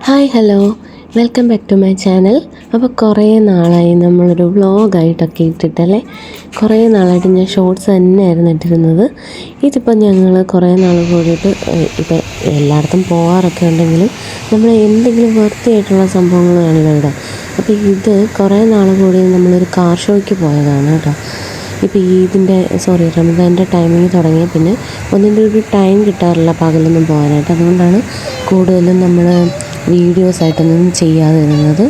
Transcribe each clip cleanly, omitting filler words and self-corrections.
Hi hello welcome back to my channel. അപ്പോൾ കുറേ നാളായി നമ്മളൊരു വ്ളോഗായിട്ടൊക്കെ ഇട്ടിട്ടല്ലേ. കുറേ നാളായിട്ട് ഞാൻ ഷോർട്സ് തന്നെയായിരുന്നു ഇട്ടിരുന്നത്. ഇതിപ്പോൾ ഞങ്ങൾ കുറേ നാൾ കൂടിയിട്ട് ഇപ്പോൾ എല്ലായിടത്തും പോകാറൊക്കെ ഉണ്ടെങ്കിലും നമ്മൾ എന്തെങ്കിലും വൃത്തിയായിട്ടുള്ള സംഭവങ്ങളാണല്ലോ ഇടാം. അപ്പോൾ ഇത് കുറേ നാൾ കൂടി നമ്മളൊരു കാർ ഷോയ്ക്ക് പോയതാണ് കേട്ടോ. ഇപ്പോൾ റമദാൻ്റെ ടൈമിങ് തുടങ്ങിയ പിന്നെ ഒന്നിൻ്റെ ഒരു ടൈം കിട്ടാറില്ല പകലൊന്നും പോകാനായിട്ട്. അതുകൊണ്ടാണ് കൂടുതലും നമ്മൾ വീഡിയോസായിട്ടൊന്നും ചെയ്യാതെ ഇരുന്നത്.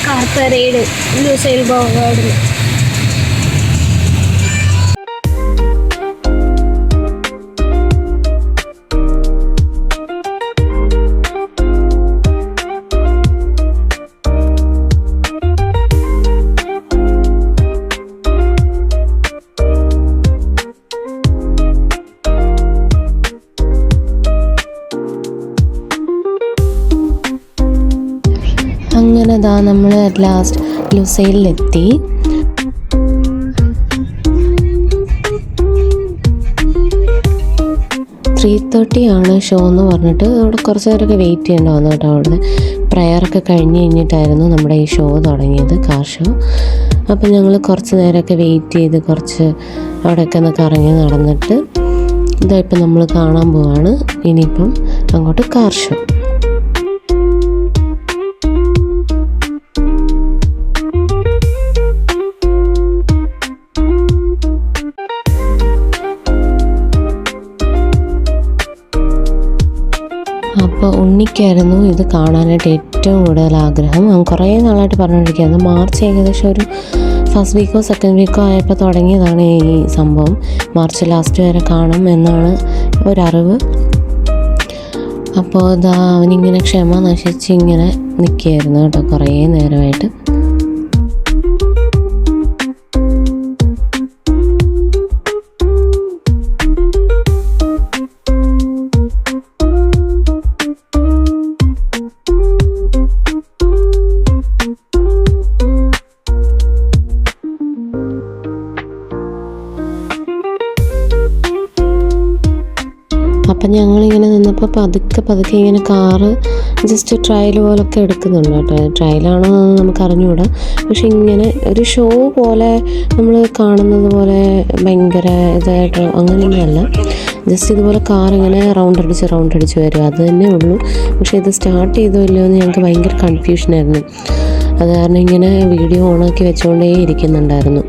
കാർ പരേഡ് ലൂസൈൽ ബോർഡിൽ അങ്ങനെ നമ്മൾ അറ്റ് ലാസ്റ്റ് ലുസൈലിലെത്തി. 3:30 ആണ് ഷോ എന്ന് പറഞ്ഞിട്ട് അവിടെ കുറച്ച് നേരമൊക്കെ വെയിറ്റ് ചെയ്യേണ്ടി വന്നു കേട്ടോ. അവിടെ പ്രയറൊക്കെ കഴിഞ്ഞ് കഴിഞ്ഞിട്ടായിരുന്നു നമ്മുടെ ഈ ഷോ തുടങ്ങിയത്, കാർ ഷോ. അപ്പം ഞങ്ങൾ കുറച്ച് നേരമൊക്കെ വെയിറ്റ് ചെയ്ത് കുറച്ച് അവിടെയൊക്കെ ഒന്ന് കറങ്ങി നടന്നിട്ട് ഇപ്പം നമ്മൾ കാണാൻ പോവാണ് ഇനിയിപ്പം അങ്ങോട്ട് കാർ ഷോ. അപ്പോൾ ഉണ്ണിക്കായിരുന്നു ഇത് കാണാനായിട്ട് ഏറ്റവും കൂടുതൽ ആഗ്രഹം. അവൻ കുറേ നാളായിട്ട് പറഞ്ഞുകൊണ്ടിരിക്കുകയായിരുന്നു. മാർച്ച് ഏകദേശം ഒരു ഫസ്റ്റ് വീക്കോ സെക്കൻഡ് വീക്കോ ആയപ്പോൾ തുടങ്ങിയതാണ് ഈ സംഭവം. മാർച്ച് ലാസ്റ്റ് വരെ കാണും എന്നാണ് ഒരറിവ്. അപ്പോൾ അവനിങ്ങനെ ക്ഷമ നശിച്ച് ഇങ്ങനെ നിൽക്കുകയായിരുന്നു കേട്ടോ കുറേ നേരമായിട്ട്. അപ്പം ഞങ്ങളിങ്ങനെ നിന്നപ്പോൾ പതുക്കെ ഇങ്ങനെ കാറ് ജസ്റ്റ് ട്രയൽ പോലൊക്കെ എടുക്കുന്നുണ്ട് കേട്ടോ. ട്രയലാണോ എന്ന് നമുക്ക് അറിഞ്ഞുകൂടാ. പക്ഷെ ഇങ്ങനെ ഒരു ഷോ പോലെ നമ്മൾ കാണുന്നത് പോലെ ഭയങ്കര ഇതായിട്ട് അങ്ങനെയൊന്നുമല്ല. ജസ്റ്റ് ഇതുപോലെ കാർ ഇങ്ങനെ റൗണ്ട് അടിച്ച് വരും, അത് തന്നെ ഉള്ളൂ. പക്ഷേ ഇത് സ്റ്റാർട്ട് ചെയ്തോ ഇല്ലയോ എന്ന് ഞങ്ങൾക്ക് ഭയങ്കര കൺഫ്യൂഷനായിരുന്നു. അത് കാരണം ഇങ്ങനെ വീഡിയോ ഓണാക്കി വെച്ചുകൊണ്ടേ ഇരിക്കുന്നുണ്ടായിരുന്നു.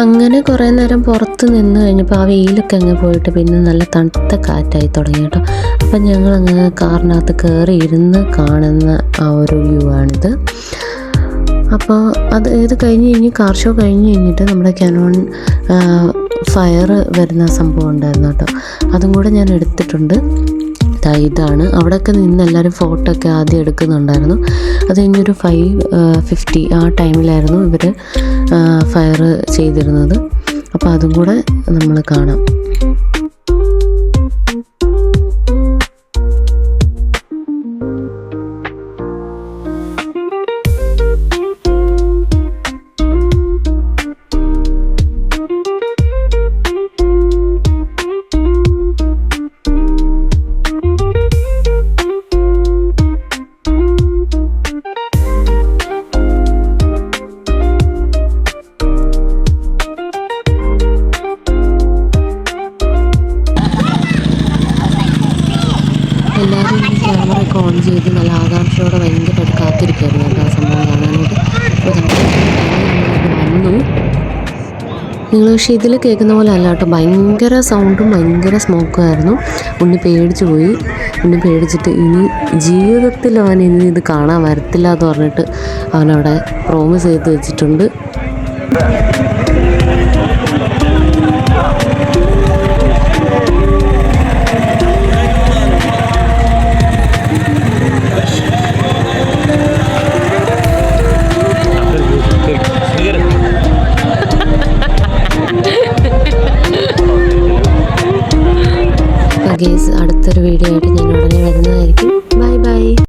അങ്ങനെ കുറേ നേരം പുറത്ത് നിന്ന് കഴിഞ്ഞപ്പോൾ ആ വെയിലൊക്കെ അങ്ങ് പോയിട്ട് പിന്നെ നല്ല തണുത്ത കാറ്റായി തുടങ്ങി കേട്ടോ. അപ്പം ഞങ്ങളങ്ങ് കാറിനകത്ത് കയറി ഇരുന്ന് കാണുന്ന ആ ഒരു വ്യൂ ആണിത്. അപ്പോൾ ഇത് കഴിഞ്ഞ് കാർ ഷോ കഴിഞ്ഞിട്ട് നമ്മുടെ കാനോൺ ഫയർ വരുന്ന സംഭവം ഉണ്ടായിരുന്നു കേട്ടോ. അതും കൂടെ ഞാൻ എടുത്തിട്ടുണ്ട്. ഇതാണ് അവിടെയൊക്കെ നിന്ന് എല്ലാവരും ഫോട്ടോ ഒക്കെ ആദ്യം എടുക്കുന്നുണ്ടായിരുന്നു. അത് കഴിഞ്ഞൊരു 5:50 ആ ടൈമിലായിരുന്നു ഇവർ ഫയർ ചെയ്തിരുന്നത്. അപ്പോൾ അതും കൂടെ നമ്മൾ കാണാം. എല്ലാവരും ഈ ക്യാമറയൊക്കെ ഓൺ ചെയ്ത് നല്ല ആകാംക്ഷയോടെ ഭയങ്കരമായിട്ട് കാത്തിരിക്കുകയായിരുന്നു കേട്ടോ ആ സംഭവം കാണാനായിട്ട്. അപ്പോൾ വന്നു നിങ്ങൾ പക്ഷേ ഇതിൽ കേൾക്കുന്ന പോലെ അല്ല കേട്ടോ. ഭയങ്കര സൗണ്ടും ഭയങ്കര സ്മോക്കും ആയിരുന്നു. ഉണ്ണി പേടിച്ചു പോയി. ഉണ്ണി പേടിച്ചിട്ട് ഇനി ജീവിതത്തിൽ അവൻ ഇനി ഇത് കാണാൻ വരത്തില്ല എന്ന് പറഞ്ഞിട്ട് അവനവിടെ പ്രോമിസ് ചെയ്ത് വെച്ചിട്ടുണ്ട്.